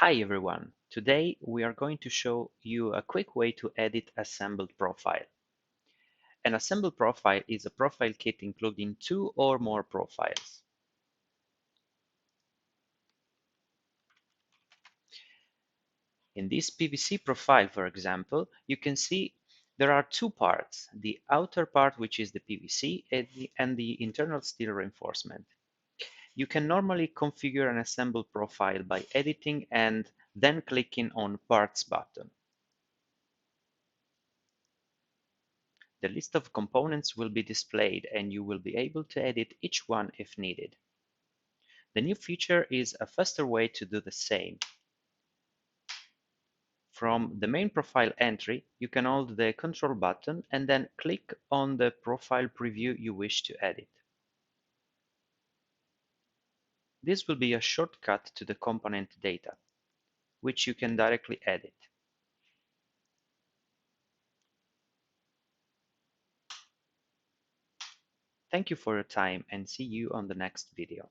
Hi everyone! Today we are going to show you a quick way to edit assembled profile. An assembled profile is a profile kit including two or more profiles. In this PVC profile, for example, you can see there are two parts, the outer part, which is the PVC, and the internal steel reinforcement. You can normally configure an assembled profile by editing and then clicking on Parts button. The list of components will be displayed and you will be able to edit each one if needed. The new feature is a faster way to do the same. From the main profile entry, you can hold the Control button and then click on the profile preview you wish to edit. This will be a shortcut to the component data, which you can directly edit. Thank you for your time and see you on the next video.